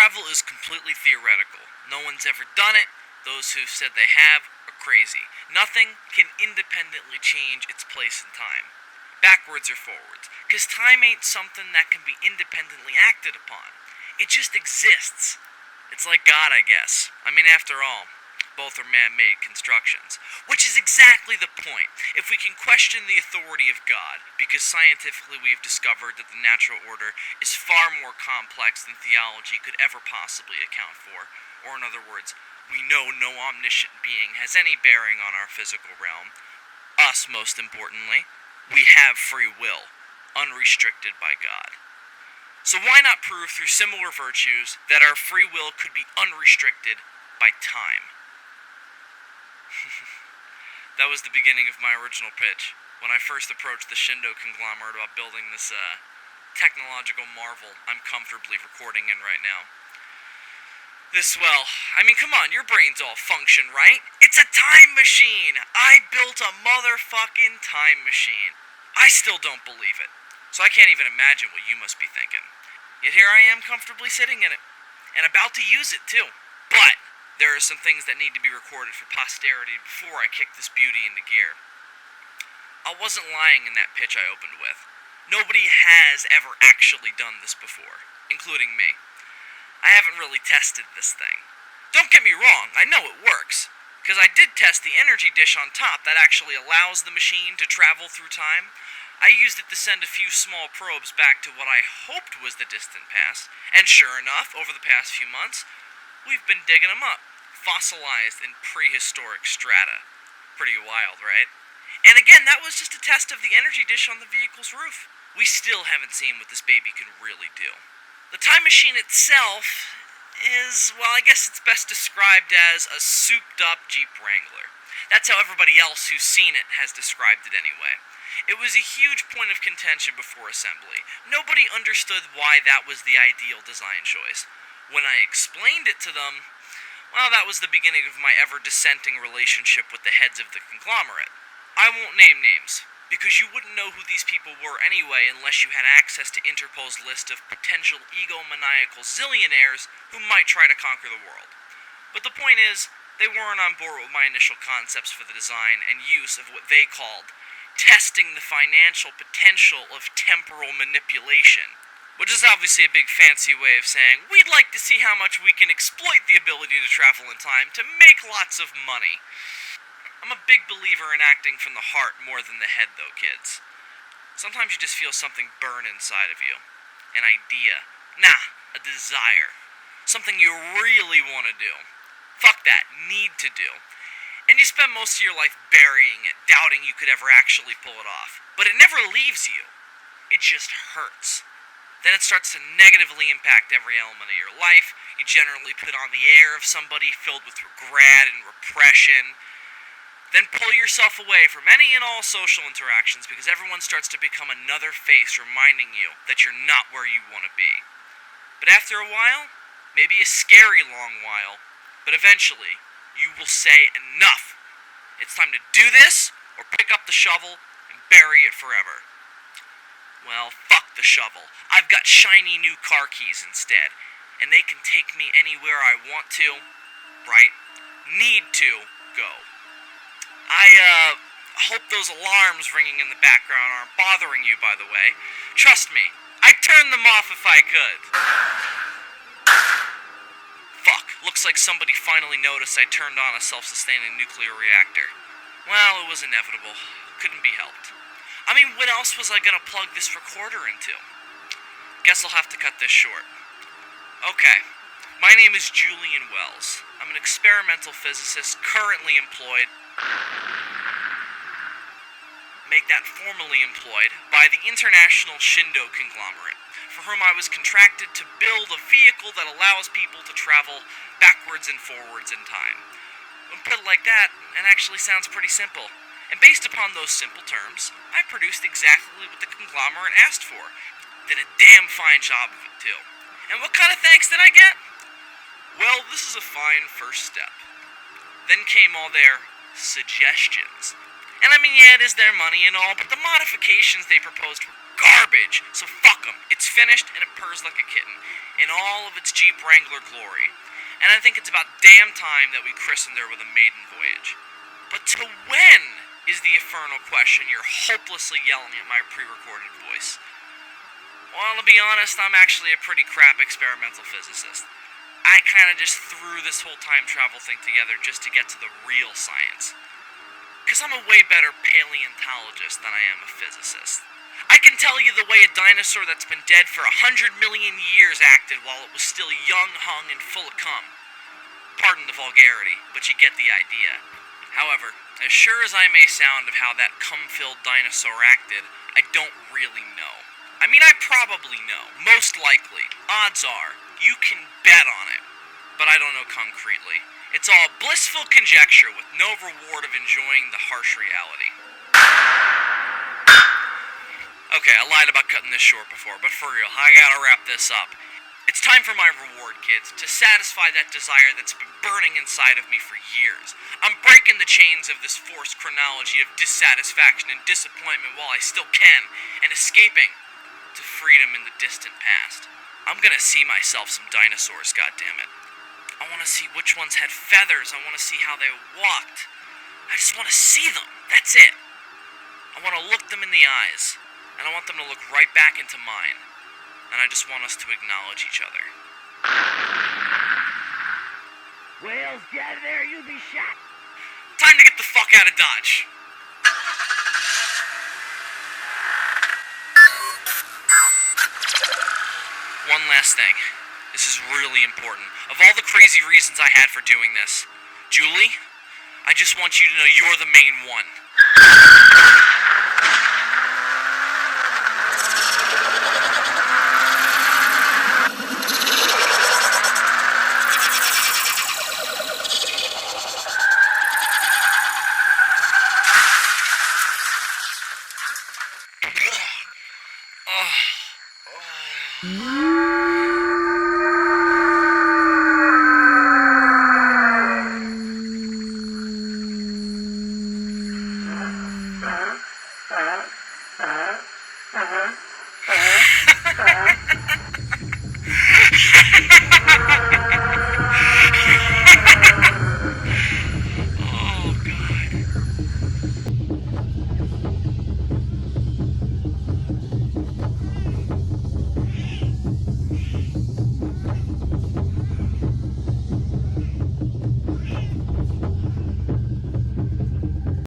travel is completely theoretical. No one's ever done it. Those who've said they have are crazy. Nothing can independently change its place in time, backwards or forwards, because time ain't something that can be independently acted upon. It just exists. It's like God, I guess. I mean, after all, both are man-made constructions. Which is exactly the point. If we can question the authority of God, because scientifically we've discovered that the natural order is far more complex than theology could ever possibly account for, or in other words, we know no omniscient being has any bearing on our physical realm, us most importantly, we have free will, unrestricted by God. So why not prove through similar virtues that our free will could be unrestricted by time? That was the beginning of my original pitch, when I first approached the Shindo conglomerate about building this, technological marvel I'm comfortably recording in right now. I mean, come on, your brains all function, right? It's a time machine! I built a motherfucking time machine. I still don't believe it, so I can't even imagine what you must be thinking. Yet here I am comfortably sitting in it, and about to use it too. But there are some things that need to be recorded for posterity before I kick this beauty into gear. I wasn't lying in that pitch I opened with. Nobody has ever actually done this before, including me. I haven't really tested this thing. Don't get me wrong, I know it works, because I did test the energy dish on top that actually allows the machine to travel through time. I used it to send a few small probes back to what I hoped was the distant past, and sure enough, over the past few months, we've been digging them up, fossilized in prehistoric strata. Pretty wild, right? And again, that was just a test of the energy dish on the vehicle's roof. We still haven't seen what this baby can really do. The time machine itself is, well, I guess it's best described as a souped-up Jeep Wrangler. That's how everybody else who's seen it has described it anyway. It was a huge point of contention before assembly. Nobody understood why that was the ideal design choice. When I explained it to them, well, that was the beginning of my ever-dissenting relationship with the heads of the conglomerate. I won't name names, because you wouldn't know who these people were anyway unless you had access to Interpol's list of potential egomaniacal zillionaires who might try to conquer the world. But the point is, they weren't on board with my initial concepts for the design and use of what they called testing the financial potential of temporal manipulation, which is obviously a big fancy way of saying, we'd like to see how much we can exploit the ability to travel in time to make lots of money. I'm a big believer in acting from the heart more than the head, though, kids. Sometimes you just feel something burn inside of you. An idea. Nah, a desire. Something you really want to do. Fuck that, need to do. And you spend most of your life burying it, doubting you could ever actually pull it off. But it never leaves you. It just hurts. Then it starts to negatively impact every element of your life. You generally put on the air of somebody filled with regret and repression. Then pull yourself away from any and all social interactions because everyone starts to become another face reminding you that you're not where you want to be. But after a while, maybe a scary long while, but eventually, you will say enough. It's time to do this, or pick up the shovel and bury it forever. Well, fuck the shovel. I've got shiny new car keys instead, and they can take me anywhere I want to, right? Need to go. I hope those alarms ringing in the background aren't bothering you, by the way. Trust me, I'd turn them off if I could. Fuck, looks like somebody finally noticed I turned on a self-sustaining nuclear reactor. Well, it was inevitable. Couldn't be helped. I mean, what else was I gonna plug this recorder into? Guess I'll have to cut this short. Okay, my name is Julian Wells. I'm an experimental physicist currently employed... Make that formally employed by the international Shindo conglomerate, for whom I was contracted to build a vehicle that allows people to travel backwards and forwards in time. When put like that, it actually sounds pretty simple. And based upon those simple terms, I produced exactly what the conglomerate asked for. Did a damn fine job of it, too. And what kind of thanks did I get? Well, this is a fine first step. Then came all their suggestions. And I mean, yeah, it is their money and all, but the modifications they proposed were garbage. So fuck them. It's finished and it purrs like a kitten, in all of its Jeep Wrangler glory. And I think it's about damn time that we christened her with a maiden voyage. But to when is the infernal question you're hopelessly yelling at my pre-recorded voice? Well, to be honest, I'm actually a pretty crap experimental physicist. I kinda just threw this whole time travel thing together just to get to the real science. 'Cause I'm a way better paleontologist than I am a physicist. I can tell you the way a dinosaur that's been dead for 100 million years acted while it was still young, hung, and full of cum. Pardon the vulgarity, but you get the idea. However, as sure as I may sound of how that cum-filled dinosaur acted, I don't really know. I mean, I probably know. Most likely. Odds are. You can bet on it. But I don't know concretely. It's all blissful conjecture with no reward of enjoying the harsh reality. Okay, I lied about cutting this short before, but for real, I gotta wrap this up. It's time for my reward, kids, to satisfy that desire that's been burning inside of me for years. I'm breaking the chains of this forced chronology of dissatisfaction and disappointment while I still can, and escaping to freedom in the distant past. I'm gonna see myself some dinosaurs, goddammit. I wanna see which ones had feathers, I wanna see how they walked. I just wanna see them, that's it. I wanna look them in the eyes, and I want them to look right back into mine. And I just want us to acknowledge each other. Whales, get out of there, you'll be shot. Time to get the fuck out of Dodge. One last thing. This is really important. Of all the crazy reasons I had for doing this, Julie, I just want you to know you're the main one.